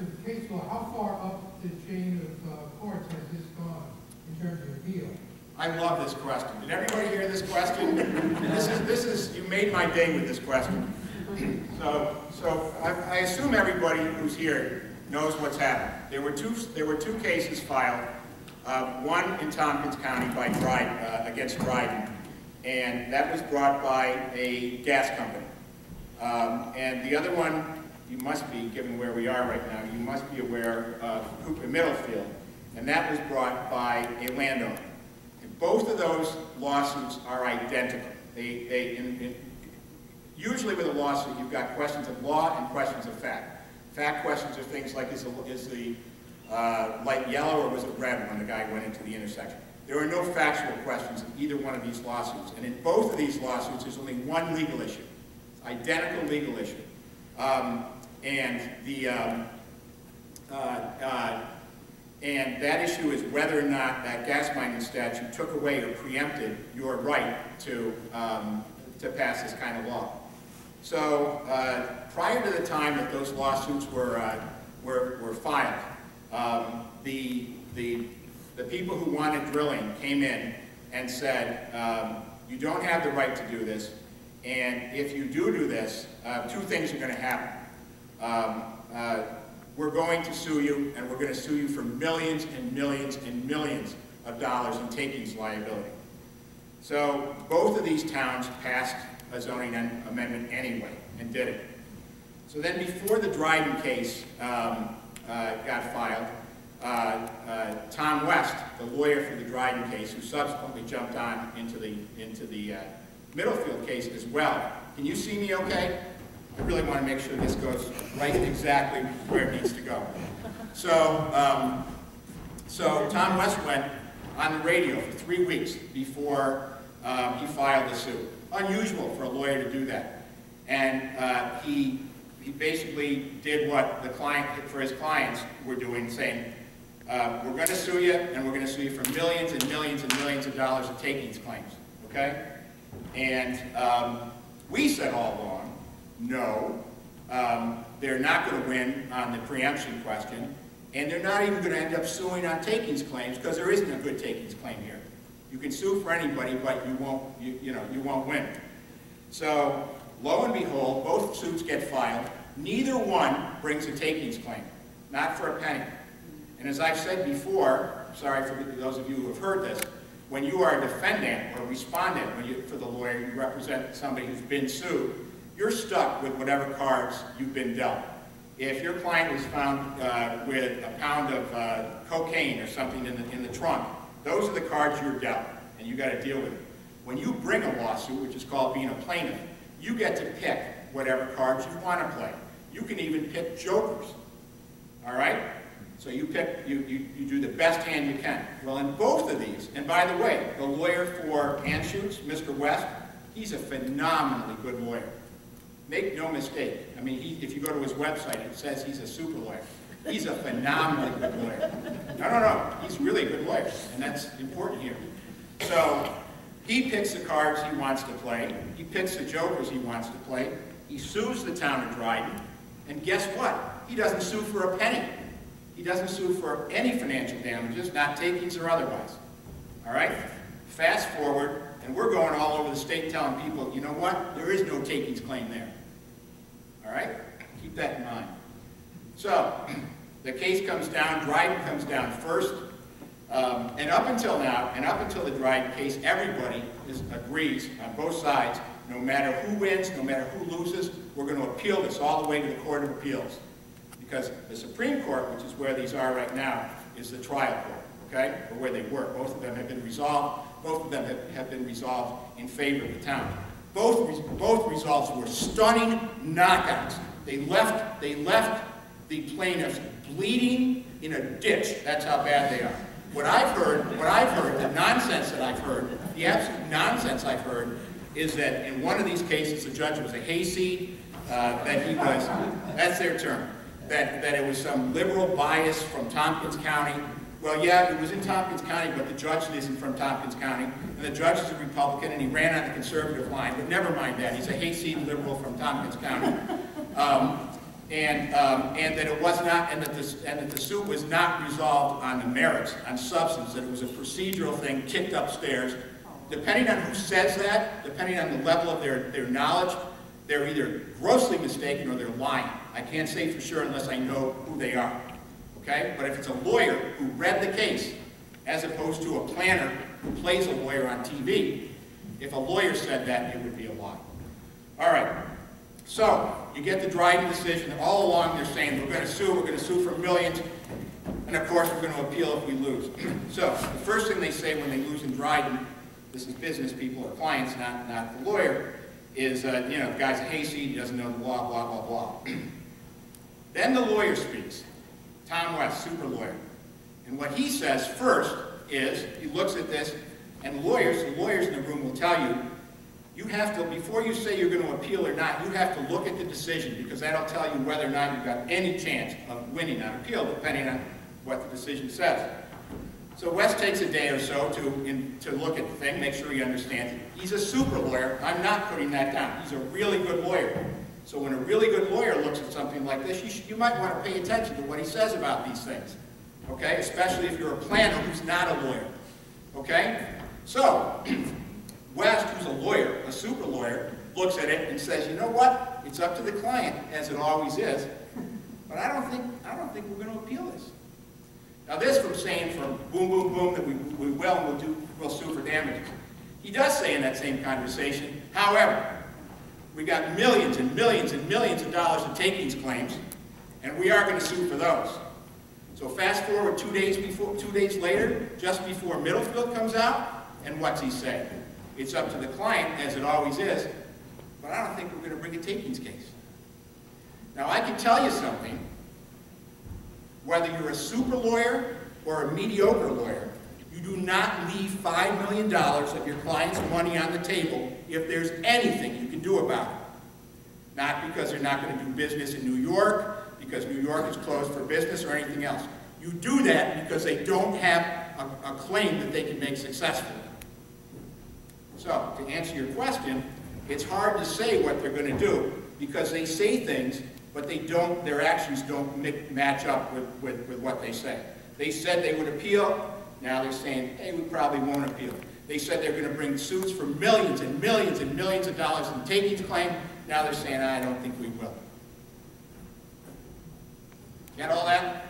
of case law, how far up the chain of courts has this gone in terms of appeal? I love this question. Did everybody hear this question? This is you made my day with this question. So I assume everybody who's here knows what's happened. There were two cases filed. One in Tompkins County by against Dryden, and that was brought by a gas company. And the other one, you must be, given where we are right now, you must be aware of Cooper Middlefield, and that was brought by a landowner. And both of those lawsuits are identical. Usually with a lawsuit, you've got questions of law and questions of fact. Fact questions are things like, is the light yellow or was it red when the guy went into the intersection? There are no factual questions in either one of these lawsuits. And in both of these lawsuits, there's only one legal issue. Identical legal issue. And that issue is whether or not that gas mining statute took away or preempted your right to pass this kind of law. So prior to the time that those lawsuits were filed, the people who wanted drilling came in and said, you don't have the right to do this, and if you do this, two things are going to happen. We're going to sue you, and we're going to sue you for millions and millions and millions of dollars in takings liability. So both of these towns passed a zoning amendment anyway, and did it. So then before the Dryden case got filed, Tom West, the lawyer for the Dryden case, who subsequently jumped on into the Middlefield case as well. Can you see me okay? I really want to make sure this goes right exactly where it needs to go. So, so Tom West went on the radio for 3 weeks before he filed the suit. Unusual for a lawyer to do that. And he basically did what the client, for his clients, were doing, saying, we're going to sue you, and we're going to sue you for millions and millions and millions of dollars of takings claims, okay? And we said all along, no, they're not going to win on the preemption question, and they're not even going to end up suing on takings claims, because there isn't a good takings claim here. You can sue for anybody, but you won't win. So, lo and behold, both suits get filed. Neither one brings a takings claim, not for a penny. And as I've said before, sorry for those of you who have heard this, when you are a defendant or respondent, for the lawyer, you represent somebody who's been sued, you're stuck with whatever cards you've been dealt. If your client was found with a pound of cocaine or something in the trunk, those are the cards you're dealt, and you got to deal with it. When you bring a lawsuit, which is called being a plaintiff, you get to pick whatever cards you want to play. You can even pick jokers, all right? So you pick, you do the best hand you can. Well, in both of these, and by the way, the lawyer for Anschutz, Mr. West, he's a phenomenally good lawyer. Make no mistake. I mean, if you go to his website, it says he's a super lawyer. He's a phenomenally good lawyer. No, he's really a good lawyer, and that's important here. So he picks the cards he wants to play. He picks the jokers he wants to play. He sues the town of Dryden, and guess what? He doesn't sue for a penny. He doesn't sue for any financial damages, not takings or otherwise. All right? Fast forward, and we're going all over the state telling people, you know what? There is no takings claim there. All right? Keep that in mind. So, the case comes down, Dryden comes down first, and up until now, and up until the Dryden case, everybody agrees on both sides, no matter who wins, no matter who loses, we're going to appeal this all the way to the Court of Appeals. Because the Supreme Court, which is where these are right now, is the trial court, okay? Or where they were. Both of them have been resolved. Both of them have been resolved in favor of the town. Both results were stunning knockouts. They left the plaintiffs bleeding in a ditch. That's how bad they are. What I've heard, the nonsense that I've heard, the absolute nonsense I've heard, is that in one of these cases, the judge was a hayseed, that he was, that's their term, that it was some liberal bias from Tompkins County. Well, yeah, it was in Tompkins County, but the judge isn't from Tompkins County, and the judge is a Republican, and he ran on the conservative line, but never mind that. He's a hayseed liberal from Tompkins County. and that it was not, and that the suit was not resolved on the merits, on substance, that it was a procedural thing kicked upstairs. Depending on who says that, depending on the level of their knowledge, they're either grossly mistaken or they're lying. I can't say for sure unless I know who they are. Okay? But if it's a lawyer who read the case, as opposed to a planner who plays a lawyer on TV, if a lawyer said that, it would be a lie. All right. So, you get the Dryden decision. All along they're saying, we're going to sue for millions, and of course we're going to appeal if we lose. So, the first thing they say when they lose in Dryden, this is business people or clients, not the lawyer, is, you know, the guy's a hayseed, he doesn't know the law, blah, blah, blah. Then the lawyer speaks, Tom West, super lawyer. And what he says first is, he looks at this, and the lawyers in the room will tell you, you have to, before you say you're going to appeal or not, you have to look at the decision, because that'll tell you whether or not you've got any chance of winning on appeal, depending on what the decision says. So West takes a day or so to look at the thing, make sure he understands it. He's a super lawyer. I'm not putting that down. He's a really good lawyer. So when a really good lawyer looks at something like this, you might want to pay attention to what he says about these things. Okay? Especially if you're a planner who's not a lawyer. Okay? So, West, who's a lawyer, a super lawyer, looks at it and says, you know what? It's up to the client, as it always is. But I don't think we're going to appeal this. Now this from saying from boom, boom, boom, that we will and we'll sue for damages. He does say in that same conversation, however, we got millions and millions and millions of dollars in takings claims, and we are going to sue for those. So fast forward 2 days later, just before Middlefield comes out, and what's he say? It's up to the client, as it always is, but I don't think we're going to bring a takings case. Now I can tell you something, whether you're a super lawyer or a mediocre lawyer, you do not leave $5 million of your client's money on the table if there's anything you can do about it. Not because they're not going to do business in New York, because New York is closed for business or anything else. You do that because they don't have a claim that they can make successfully. So, to answer your question, it's hard to say what they're going to do because they say things, but their actions don't match up with what they say. They said they would appeal, now they're saying, hey, we probably won't appeal. They said they're going to bring suits for millions and millions and millions of dollars in takings claim, now they're saying, I don't think we will. Get all that?